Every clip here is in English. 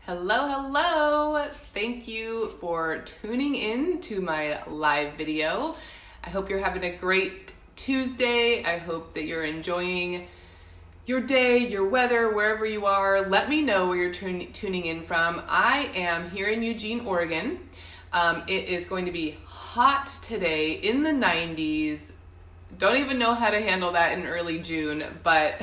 Hello, hello. Thank you for tuning in to my live video. I hope you're having a great Tuesday. I hope that you're enjoying your day, your weather, wherever you are. Let me know where you're tuning in from. I am here in Eugene, Oregon. It is going to be hot today in the 90s. Don't even know how to handle that in early June, but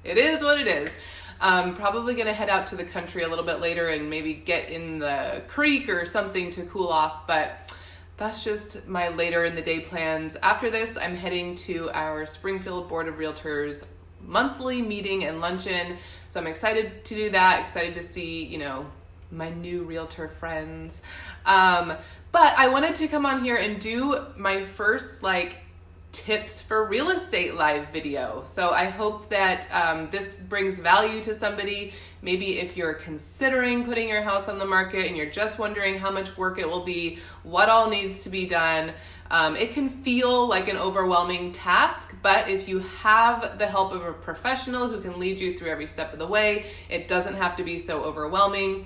it is what it is. Probably gonna head out to the country a little bit later and maybe get in the creek or something to cool off, but that's just my later in the day plans. After this, I'm heading to our Springfield Board of Realtors monthly meeting and luncheon. So I'm excited to do that, excited to see, my new realtor friends. But I wanted to come on here and do my first tips for real estate live video. So I hope that this brings value to somebody. Maybe if you're considering putting your house on the market and you're just wondering how much work it will be, what all needs to be done. It can feel like an overwhelming task, but if you have the help of a professional who can lead you through every step of the way, it doesn't have to be so overwhelming.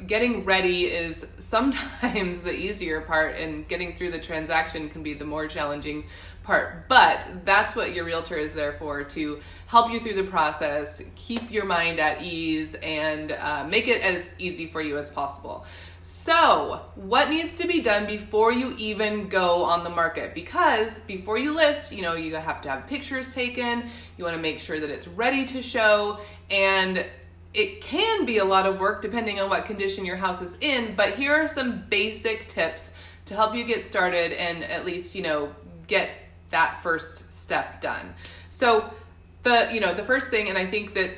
Getting ready is sometimes the easier part, and getting through the transaction can be the more challenging part. But that's what your realtor is there for, to help you through the process, keep your mind at ease, and make it as easy for you as possible. So, what needs to be done before you even go on the market? Because before you list, you have to have pictures taken, you want to make sure that it's ready to show, and it can be a lot of work depending on what condition your house is in, but here are some basic tips to help you get started and at least, get that first step done. So the first thing, and I think that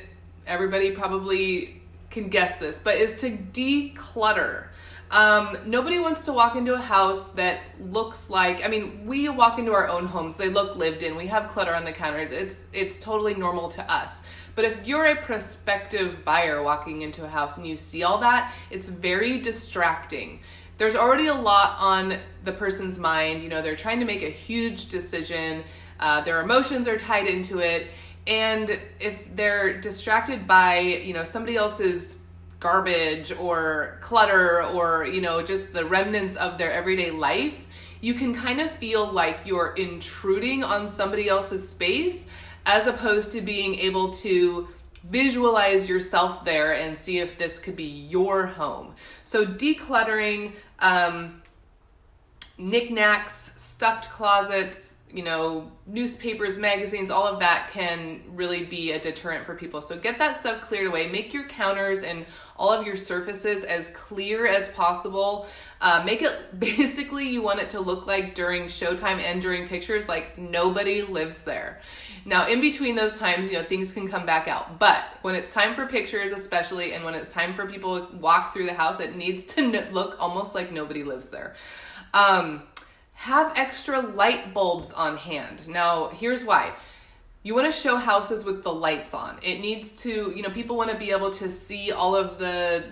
everybody probably can guess this, but is to declutter. Nobody wants to walk into a house that looks like, we walk into our own homes, they look lived in, we have clutter on the counters, it's totally normal to us. But if you're a prospective buyer walking into a house and you see all that, it's very distracting. There's already a lot on the person's mind, they're trying to make a huge decision, their emotions are tied into it, and if they're distracted by, somebody else's garbage or clutter or just the remnants of their everyday life, you can kind of feel like you're intruding on somebody else's space, as opposed to being able to visualize yourself there and see if this could be your home. So decluttering, knickknacks, stuffed closets, newspapers, magazines, all of that can really be a deterrent for people. So get that stuff cleared away. Make your counters and all of your surfaces as clear as possible. Make it, basically, you want it to look like during showtime and during pictures, like nobody lives there. Now, in between those times, things can come back out. But when it's time for pictures, especially, and when it's time for people to walk through the house, it needs to look almost like nobody lives there. Have extra light bulbs on hand. Now, here's why. You want to show houses with the lights on. It needs to, people want to be able to see all of the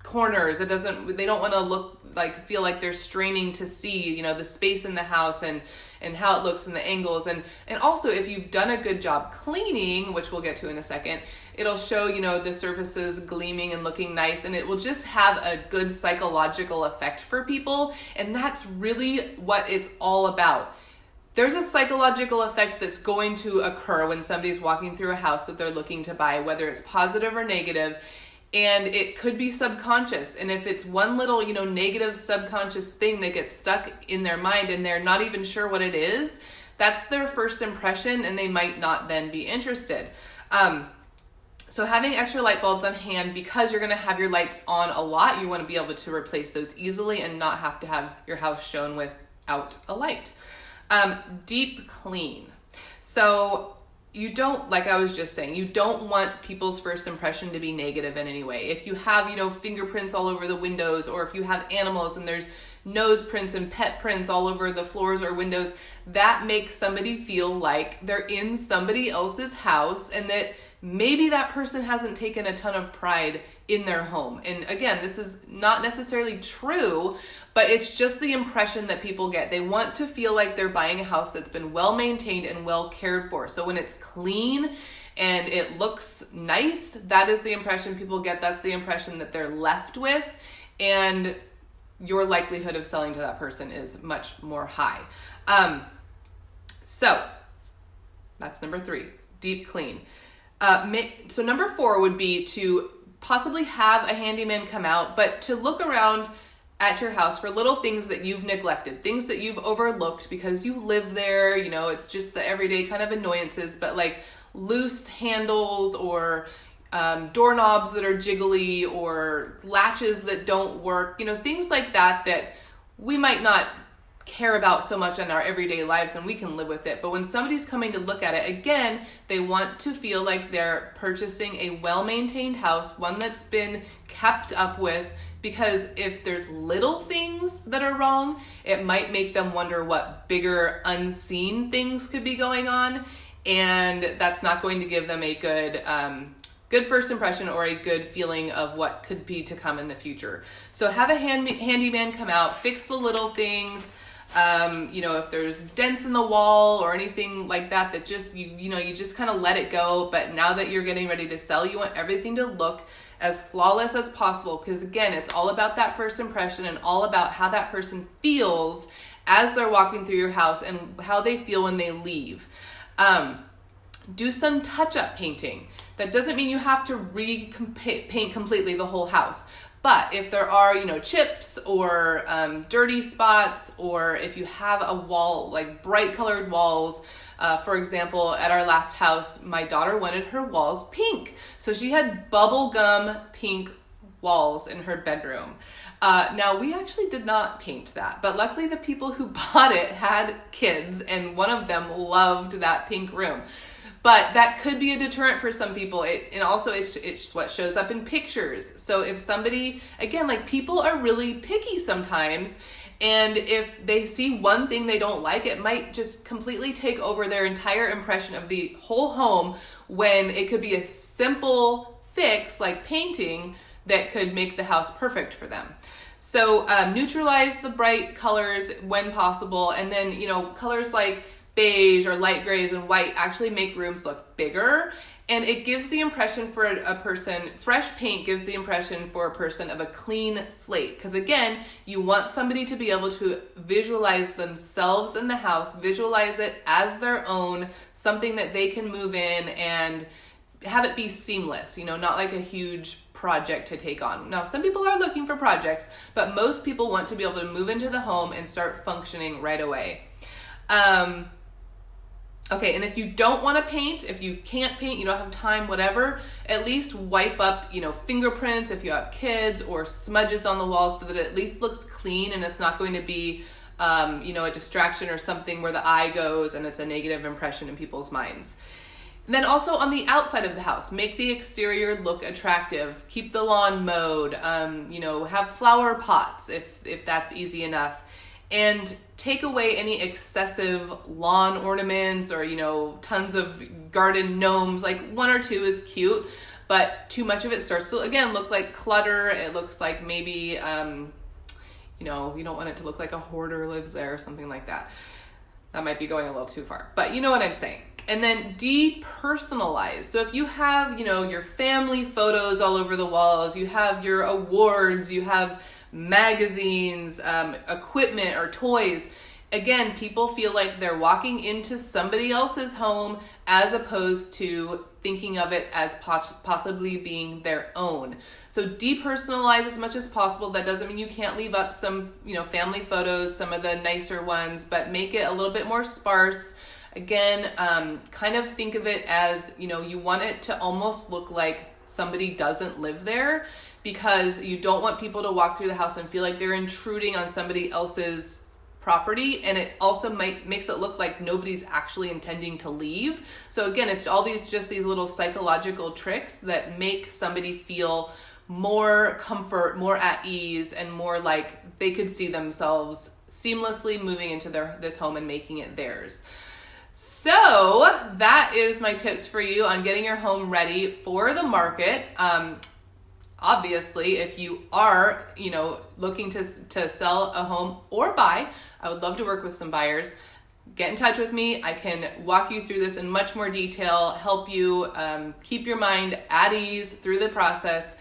corners. They don't want to feel like they're straining to see, the space in the house and how it looks and the angles. And also, if you've done a good job cleaning, which we'll get to in a second, it'll show, the surfaces gleaming and looking nice, and it will just have a good psychological effect for people. And that's really what it's all about. There's a psychological effect that's going to occur when somebody's walking through a house that they're looking to buy, whether it's positive or negative. And it could be subconscious. And if it's one little, negative subconscious thing that gets stuck in their mind and they're not even sure what it is, that's their first impression, and they might not then be interested. So having extra light bulbs on hand, because you're going to have your lights on a lot, you want to be able to replace those easily and not have to have your house shown without a light. Deep clean. So you don't, like I was just saying, you don't want people's first impression to be negative in any way. If you have, fingerprints all over the windows, or if you have animals and there's nose prints and pet prints all over the floors or windows, that makes somebody feel like they're in somebody else's house, and that maybe that person hasn't taken a ton of pride in their home. And again, this is not necessarily true, but it's just the impression that people get. They want to feel like they're buying a house that's been well maintained and well cared for. So when it's clean and it looks nice, that is the impression people get. That's the impression that they're left with. And your likelihood of selling to that person is much more high. So that's number 3, deep clean. So number 4 would be to possibly have a handyman come out, but to look around at your house for little things that you've neglected, things that you've overlooked because you live there. You know, it's just the everyday kind of annoyances, but like loose handles or doorknobs that are jiggly or latches that don't work, you know, things like that we might not care about so much in our everyday lives and we can live with it. But when somebody's coming to look at it, again, they want to feel like they're purchasing a well-maintained house, one that's been kept up with, because if there's little things that are wrong, it might make them wonder what bigger unseen things could be going on. And that's not going to give them a good first impression or a good feeling of what could be to come in the future. So have a handyman come out, fix the little things. You know, if there's dents in the wall or anything like that, that just, you know, you just kind of let it go. But now that you're getting ready to sell, you want everything to look as flawless as possible. Because again, it's all about that first impression and all about how that person feels as they're walking through your house and how they feel when they leave. Do some touch-up painting. That doesn't mean you have to paint completely the whole house. But if there are, you know, chips or dirty spots, or if you have a wall, like bright colored walls, for example, at our last house, my daughter wanted her walls pink. So she had bubblegum pink walls in her bedroom. Now, we actually did not paint that, but luckily the people who bought it had kids, and one of them loved that pink room. But that could be a deterrent for some people. It's what shows up in pictures. So if somebody, again, like people are really picky sometimes, and if they see one thing they don't like, it might just completely take over their entire impression of the whole home, when it could be a simple fix like painting that could make the house perfect for them. So neutralize the bright colors when possible, and then, you know, colors like beige or light grays and white actually make rooms look bigger, and it gives the impression for a person, fresh paint gives the impression for a person of a clean slate, because again, you want somebody to be able to visualize themselves in the house, visualize it as their own, something that they can move in and have it be seamless, you know, not like a huge project to take on. Now, some people are looking for projects, but most people want to be able to move into the home and start functioning right away. Okay, and if you don't want to paint, if you can't paint, you don't have time, whatever, at least wipe up, you know, fingerprints if you have kids, or smudges on the walls, so that it at least looks clean and it's not going to be, you know, a distraction or something where the eye goes and it's a negative impression in people's minds. And then also on the outside of the house, make the exterior look attractive. Keep the lawn mowed, you know, have flower pots if that's easy enough. And take away any excessive lawn ornaments or, you know, tons of garden gnomes. Like 1 or 2 is cute, but too much of it starts to, again, look like clutter. It looks like maybe, you know, you don't want it to look like a hoarder lives there or something like that. That might be going a little too far, but you know what I'm saying. And then depersonalize. So if you have, you know, your family photos all over the walls, you have your awards, you have magazines, equipment or toys. Again, people feel like they're walking into somebody else's home as opposed to thinking of it as possibly being their own. So depersonalize as much as possible. That doesn't mean you can't leave up some, you know, family photos, some of the nicer ones, but make it a little bit more sparse. Again, kind of think of it as, you know, you want it to almost look like somebody doesn't live there, because you don't want people to walk through the house and feel like they're intruding on somebody else's property, and it also makes it look like nobody's actually intending to leave. So again, it's all these little psychological tricks that make somebody feel more comfort, more at ease, and more like they could see themselves seamlessly moving into this home and making it theirs. So that is my tips for you on getting your home ready for the market. Obviously, if you are, looking to sell a home or buy, I would love to work with some buyers. get in touch with me. I can walk you through this in much more detail, help you keep your mind at ease through the process,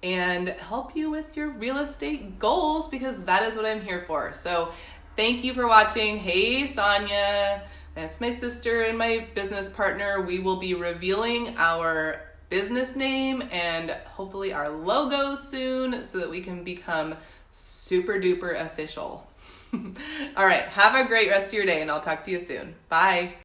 and help you with your real estate goals, because that is what I'm here for. So thank you for watching. Hey, Sonia. That's my sister and my business partner. We will be revealing our business name and hopefully our logo soon so that we can become super duper official. All right, have a great rest of your day and I'll talk to you soon. Bye.